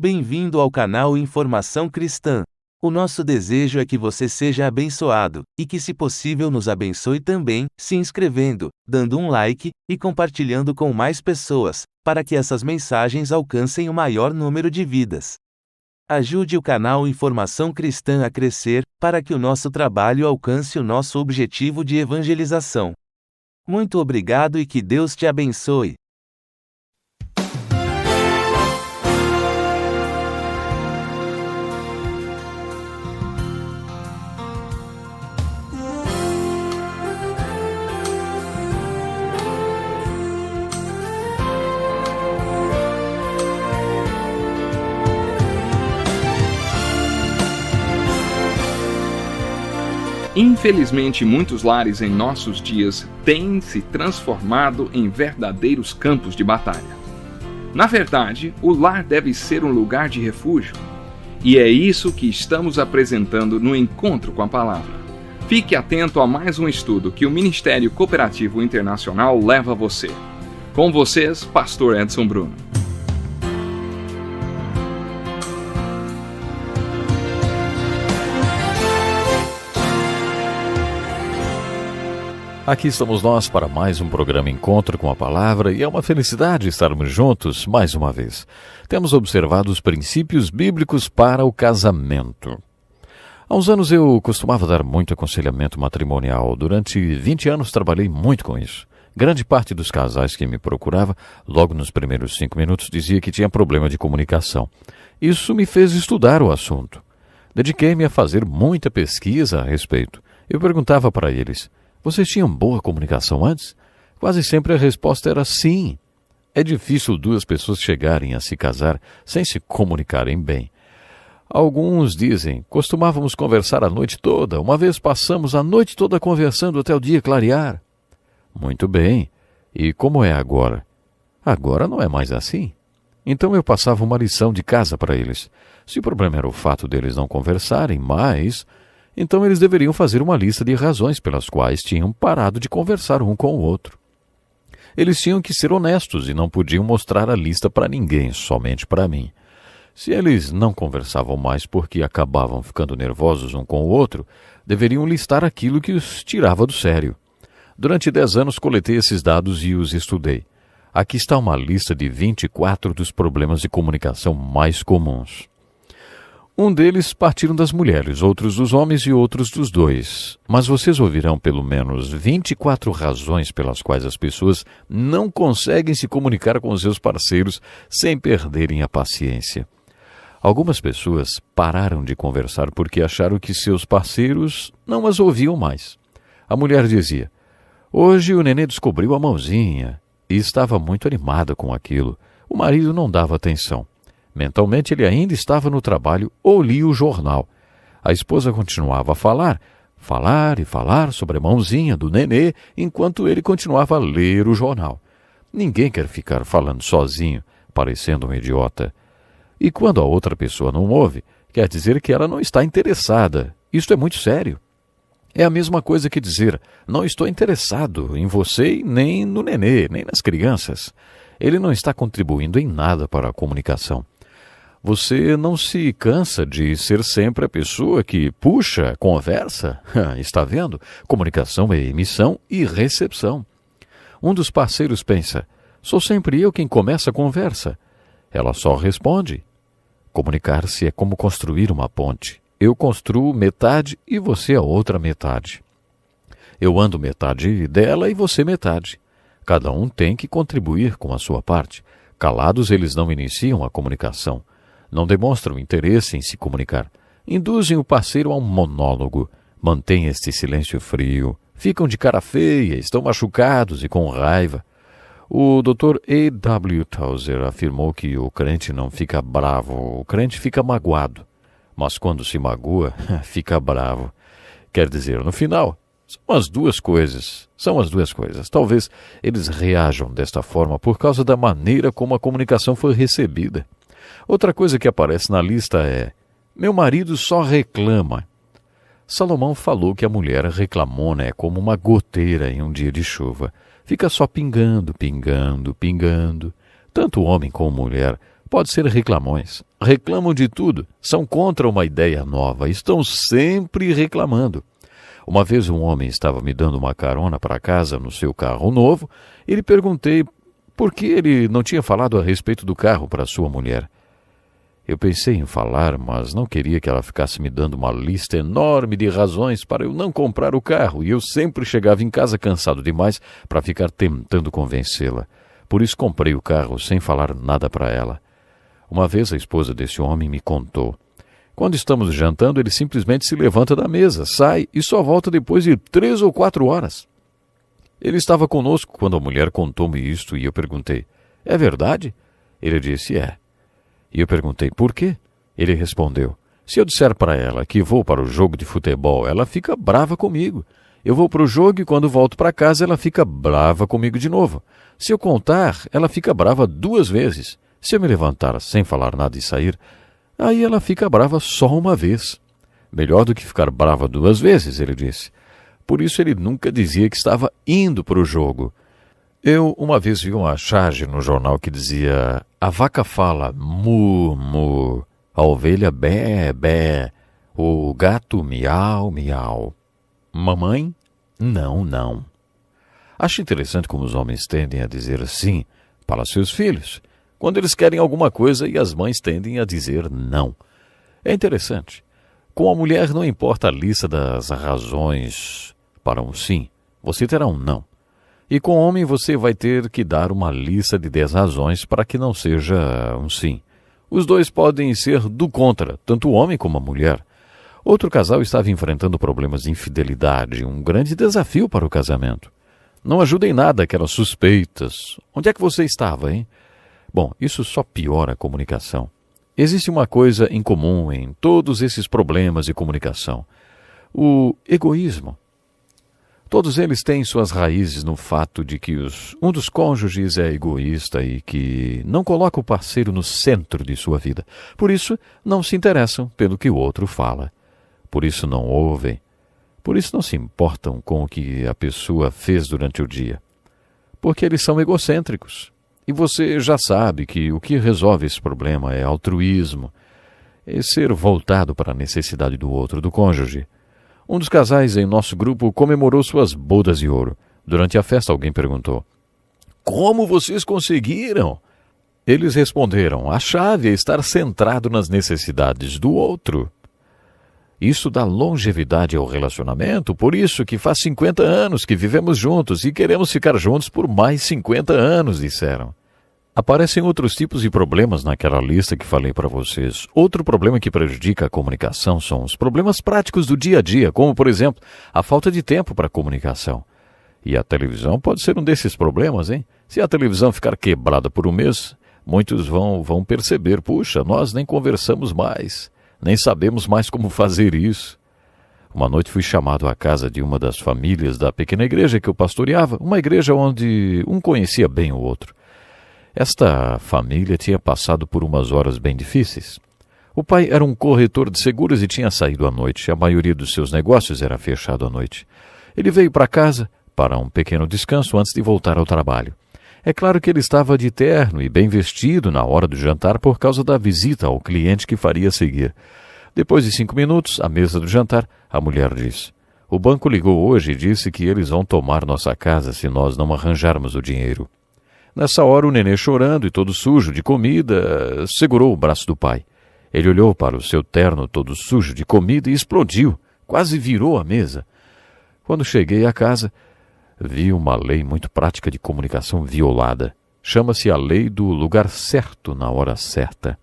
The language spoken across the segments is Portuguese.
Bem-vindo ao canal Informação Cristã. O nosso desejo é que você seja abençoado, e que se possível nos abençoe também, se inscrevendo, dando um like, e compartilhando com mais pessoas, para que essas mensagens alcancem o maior número de vidas. Ajude o canal Informação Cristã a crescer, para que o nosso trabalho alcance o nosso objetivo de evangelização. Muito obrigado e que Deus te abençoe. Infelizmente, muitos lares em nossos dias têm se transformado em verdadeiros campos de batalha. Na verdade, o lar deve ser um lugar de refúgio. E é isso que estamos apresentando no Encontro com a Palavra. Fique atento a mais um estudo que o Ministério Cooperativo Internacional leva a você. Com vocês, Pastor Edson Bruno. Aqui estamos nós para mais um programa Encontro com a Palavra e é uma felicidade estarmos juntos mais uma vez. Temos observado os princípios bíblicos para o casamento. Há uns anos eu costumava dar muito aconselhamento matrimonial. Durante 20 anos trabalhei muito com isso. Grande parte dos casais que me procurava, logo nos primeiros 5 minutos, dizia que tinha problema de comunicação. Isso me fez estudar o assunto. Dediquei-me a fazer muita pesquisa a respeito. Eu perguntava para eles: vocês tinham boa comunicação antes? Quase sempre a resposta era sim. É difícil duas pessoas chegarem a se casar sem se comunicarem bem. Alguns dizem: costumávamos conversar a noite toda. Uma vez passamos a noite toda conversando até o dia clarear. Muito bem. E como é agora? Agora não é mais assim. Então eu passava uma lição de casa para eles. Se o problema era o fato deles não conversarem mais, então eles deveriam fazer uma lista de razões pelas quais tinham parado de conversar um com o outro. Eles tinham que ser honestos e não podiam mostrar a lista para ninguém, somente para mim. Se eles não conversavam mais porque acabavam ficando nervosos um com o outro, deveriam listar aquilo que os tirava do sério. Durante 10 anos coletei esses dados e os estudei. Aqui está uma lista de 24 dos problemas de comunicação mais comuns. Um deles partiram das mulheres, outros dos homens e outros dos dois. Mas vocês ouvirão pelo menos 24 razões pelas quais as pessoas não conseguem se comunicar com os seus parceiros sem perderem a paciência. Algumas pessoas pararam de conversar porque acharam que seus parceiros não as ouviam mais. A mulher dizia: hoje o nenê descobriu a mãozinha, e estava muito animada com aquilo. O marido não dava atenção. Mentalmente ele ainda estava no trabalho ou lia o jornal. A esposa continuava a falar e falar sobre a mãozinha do nenê, enquanto ele continuava a ler o jornal. Ninguém quer ficar falando sozinho, parecendo um idiota. E quando a outra pessoa não ouve, quer dizer que ela não está interessada. Isto é muito sério. É a mesma coisa que dizer: não estou interessado em você, nem no nenê, nem nas crianças. Ele não está contribuindo em nada para a comunicação. Você não se cansa de ser sempre a pessoa que puxa, conversa? Está vendo? Comunicação é emissão e recepção. Um dos parceiros pensa: sou sempre eu quem começa a conversa. Ela só responde. Comunicar-se é como construir uma ponte. Eu construo metade e você a outra metade. Eu ando metade dela e você metade. Cada um tem que contribuir com a sua parte. Calados, eles não iniciam a comunicação. Não demonstram interesse em se comunicar. Induzem o parceiro a um monólogo. Mantêm este silêncio frio. Ficam de cara feia, estão machucados e com raiva. O Dr. A.W. Tozer afirmou que o crente não fica bravo, o crente fica magoado. Mas quando se magoa, fica bravo. Quer dizer, no final, são as duas coisas. Talvez eles reajam desta forma por causa da maneira como a comunicação foi recebida. Outra coisa que aparece na lista é: meu marido só reclama. Salomão falou que a mulher reclamona é como uma goteira em um dia de chuva. Fica só pingando, pingando, pingando. Tanto homem como mulher Pode ser reclamões. Reclamam de tudo. São contra uma ideia nova. Estão sempre reclamando. Uma vez um homem estava me dando uma carona para casa no seu carro novo e lhe perguntei por que ele não tinha falado a respeito do carro para sua mulher. Eu pensei em falar, mas não queria que ela ficasse me dando uma lista enorme de razões para eu não comprar o carro, e eu sempre chegava em casa cansado demais para ficar tentando convencê-la. Por isso comprei o carro sem falar nada para ela. Uma vez a esposa desse homem me contou. Quando estamos jantando, ele simplesmente se levanta da mesa, sai e só volta depois de 3 ou 4 horas. Ele estava conosco quando a mulher contou-me isto e eu perguntei, é verdade? Ele disse, é. E eu perguntei, por quê? Ele respondeu, se eu disser para ela que vou para o jogo de futebol, ela fica brava comigo. Eu vou para o jogo e quando volto para casa, ela fica brava comigo de novo. Se eu contar, ela fica brava 2 vezes. Se eu me levantar sem falar nada e sair, aí ela fica brava só uma vez. Melhor do que ficar brava 2 vezes, ele disse. Por isso ele nunca dizia que estava indo para o jogo. Eu uma vez vi uma charge no jornal que dizia: a vaca fala mu, mu, a ovelha bé, bé, o gato miau, miau. Mamãe? Não, não. Acho interessante como os homens tendem a dizer sim para seus filhos, quando eles querem alguma coisa e as mães tendem a dizer não. É interessante. Com a mulher não importa a lista das razões para um sim, você terá um não. E com o homem você vai ter que dar uma lista de 10 razões para que não seja um sim. Os dois podem ser do contra, tanto o homem como a mulher. Outro casal estava enfrentando problemas de infidelidade, um grande desafio para o casamento. Não ajuda em nada aquelas suspeitas. Onde é que você estava, hein? Bom, isso só piora a comunicação. Existe uma coisa em comum em todos esses problemas de comunicação: o egoísmo. Todos eles têm suas raízes no fato de que um dos cônjuges é egoísta e que não coloca o parceiro no centro de sua vida. Por isso, não se interessam pelo que o outro fala. Por isso não ouvem. Por isso não se importam com o que a pessoa fez durante o dia. Porque eles são egocêntricos. E você já sabe que o que resolve esse problema é altruísmo, é ser voltado para a necessidade do outro, do cônjuge. Um dos casais em nosso grupo comemorou suas bodas de ouro. Durante a festa, alguém perguntou: como vocês conseguiram? Eles responderam: a chave é estar centrado nas necessidades do outro. Isso dá longevidade ao relacionamento, por isso que faz 50 anos que vivemos juntos e queremos ficar juntos por mais 50 anos, disseram. Aparecem outros tipos de problemas naquela lista que falei para vocês. Outro problema que prejudica a comunicação são os problemas práticos do dia a dia, como, por exemplo, a falta de tempo para comunicação. E a televisão pode ser um desses problemas, hein? Se a televisão ficar quebrada por um mês, muitos vão perceber, puxa, nós nem conversamos mais, nem sabemos mais como fazer isso. Uma noite fui chamado à casa de uma das famílias da pequena igreja que eu pastoreava, uma igreja onde um conhecia bem o outro. Esta família tinha passado por umas horas bem difíceis. O pai era um corretor de seguros e tinha saído à noite. A maioria dos seus negócios era fechado à noite. Ele veio para casa para um pequeno descanso antes de voltar ao trabalho. É claro que ele estava de terno e bem vestido na hora do jantar por causa da visita ao cliente que faria seguir. Depois de 5 minutos, à mesa do jantar, a mulher disse: o banco ligou hoje e disse que eles vão tomar nossa casa se nós não arranjarmos o dinheiro. Nessa hora, o nenê, chorando e todo sujo de comida, segurou o braço do pai. Ele olhou para o seu terno todo sujo de comida e explodiu, quase virou a mesa. Quando cheguei à casa, vi uma lei muito prática de comunicação violada. Chama-se a lei do lugar certo na hora certa.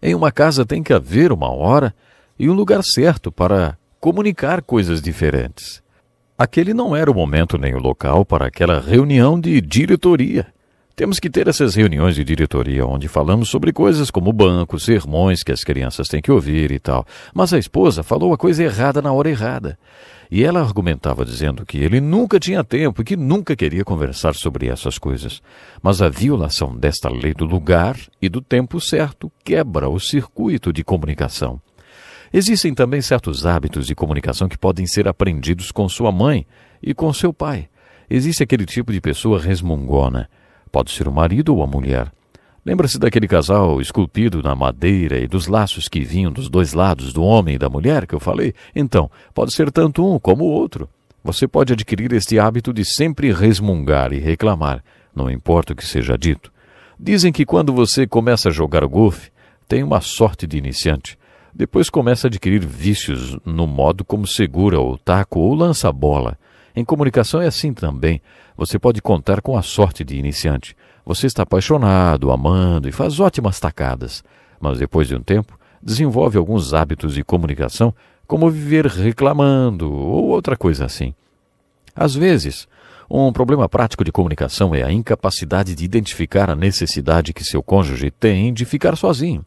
Em uma casa tem que haver uma hora e um lugar certo para comunicar coisas diferentes. Aquele não era o momento nem o local para aquela reunião de diretoria. Temos que ter essas reuniões de diretoria onde falamos sobre coisas como banco, sermões que as crianças têm que ouvir e tal. Mas a esposa falou a coisa errada na hora errada. E ela argumentava dizendo que ele nunca tinha tempo e que nunca queria conversar sobre essas coisas. Mas a violação desta lei do lugar e do tempo certo quebra o circuito de comunicação. Existem também certos hábitos de comunicação que podem ser aprendidos com sua mãe e com seu pai. Existe aquele tipo de pessoa resmungona. Pode ser o marido ou a mulher. Lembra-se daquele casal esculpido na madeira e dos laços que vinham dos dois lados do homem e da mulher que eu falei? Então, pode ser tanto um como o outro. Você pode adquirir este hábito de sempre resmungar e reclamar, não importa o que seja dito. Dizem que quando você começa a jogar golfe, tem uma sorte de iniciante. Depois começa a adquirir vícios no modo como segura o taco ou lança a bola. Em comunicação é assim também. Você pode contar com a sorte de iniciante. Você está apaixonado, amando e faz ótimas tacadas. Mas depois de um tempo, desenvolve alguns hábitos de comunicação, como viver reclamando ou outra coisa assim. Às vezes, um problema prático de comunicação é a incapacidade de identificar a necessidade que seu cônjuge tem de ficar sozinho.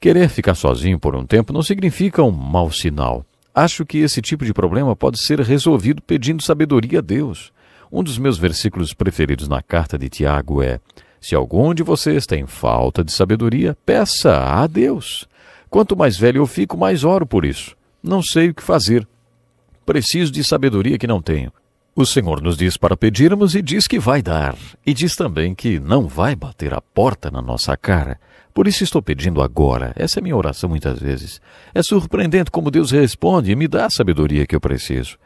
Querer ficar sozinho por um tempo não significa um mau sinal. Acho que esse tipo de problema pode ser resolvido pedindo sabedoria a Deus. Um dos meus versículos preferidos na carta de Tiago é: se algum de vocês tem falta de sabedoria, peça a Deus. Quanto mais velho eu fico, mais oro por isso. Não sei o que fazer. Preciso de sabedoria que não tenho. O Senhor nos diz para pedirmos e diz que vai dar. E diz também que não vai bater a porta na nossa cara. Por isso estou pedindo agora. Essa é minha oração muitas vezes. É surpreendente como Deus responde e me dá a sabedoria que eu preciso.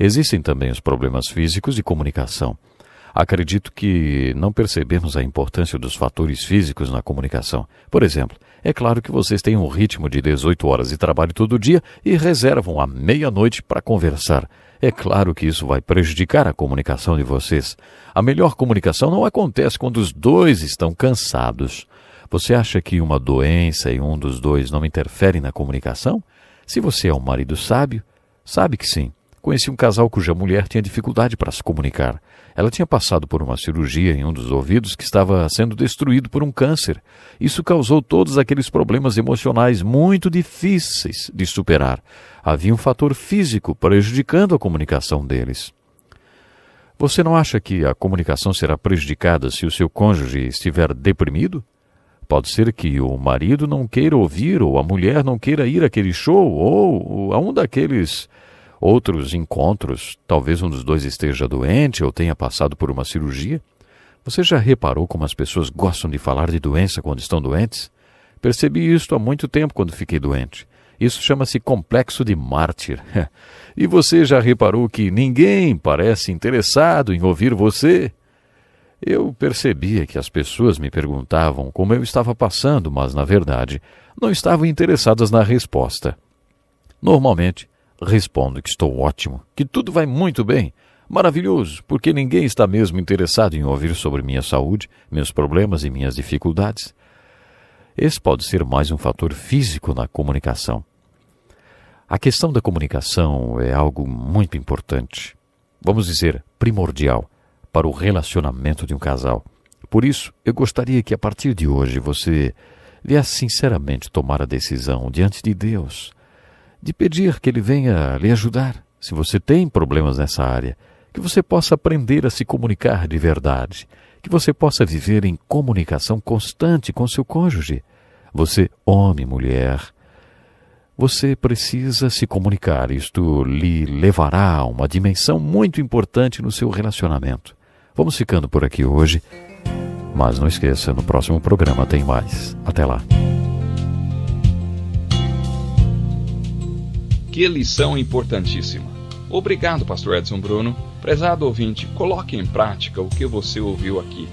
Existem também os problemas físicos de comunicação. Acredito que não percebemos a importância dos fatores físicos na comunicação. Por exemplo, é claro que vocês têm um ritmo de 18 horas de trabalho todo dia e reservam a meia-noite para conversar. É claro que isso vai prejudicar a comunicação de vocês. A melhor comunicação não acontece quando os dois estão cansados. Você acha que uma doença em um dos dois não interfere na comunicação? Se você é um marido sábio, sabe que sim. Conheci um casal cuja mulher tinha dificuldade para se comunicar. Ela tinha passado por uma cirurgia em um dos ouvidos que estava sendo destruído por um câncer. Isso causou todos aqueles problemas emocionais muito difíceis de superar. Havia um fator físico prejudicando a comunicação deles. Você não acha que a comunicação será prejudicada se o seu cônjuge estiver deprimido? Pode ser que o marido não queira ouvir ou a mulher não queira ir àquele show ou a um daqueles outros encontros. Talvez um dos dois esteja doente ou tenha passado por uma cirurgia. Você já reparou como as pessoas gostam de falar de doença quando estão doentes? Percebi isso há muito tempo quando fiquei doente. Isso chama-se complexo de mártir. E você já reparou que ninguém parece interessado em ouvir você? Eu percebia que as pessoas me perguntavam como eu estava passando, mas, na verdade, não estavam interessadas na resposta. Normalmente, respondo que estou ótimo, que tudo vai muito bem, maravilhoso, porque ninguém está mesmo interessado em ouvir sobre minha saúde, meus problemas e minhas dificuldades. Esse pode ser mais um fator físico na comunicação. A questão da comunicação é algo muito importante, vamos dizer, primordial, para o relacionamento de um casal. Por isso, eu gostaria que a partir de hoje você viesse sinceramente tomar a decisão diante de Deus, de pedir que Ele venha lhe ajudar, se você tem problemas nessa área, que você possa aprender a se comunicar de verdade, que você possa viver em comunicação constante com seu cônjuge. Você, homem, mulher, você precisa se comunicar. Isto lhe levará a uma dimensão muito importante no seu relacionamento. Vamos ficando por aqui hoje, mas não esqueça, no próximo programa tem mais. Até lá. Que lição importantíssima. Obrigado, Pastor Edson Bruno. Prezado ouvinte, coloque em prática o que você ouviu aqui.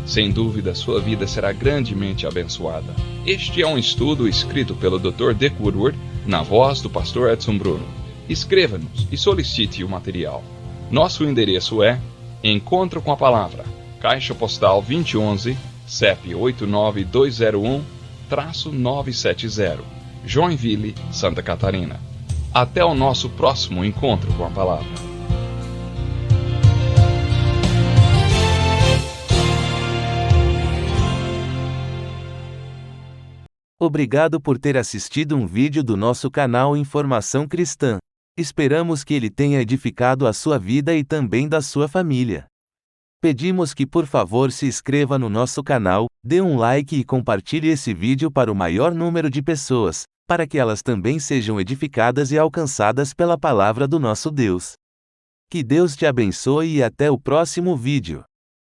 Sem dúvida, sua vida será grandemente abençoada. Este é um estudo escrito pelo Dr. Dick Woodward, na voz do Pastor Edson Bruno. Escreva-nos e solicite o material. Nosso endereço é Encontro com a Palavra, Caixa Postal 2011, CEP 89201-970, Joinville, Santa Catarina. Até o nosso próximo Encontro com a Palavra. Obrigado por ter assistido um vídeo do nosso canal Informação Cristã. Esperamos que ele tenha edificado a sua vida e também da sua família. Pedimos que por favor se inscreva no nosso canal, dê um like e compartilhe esse vídeo para o maior número de pessoas, para que elas também sejam edificadas e alcançadas pela palavra do nosso Deus. Que Deus te abençoe e até o próximo vídeo.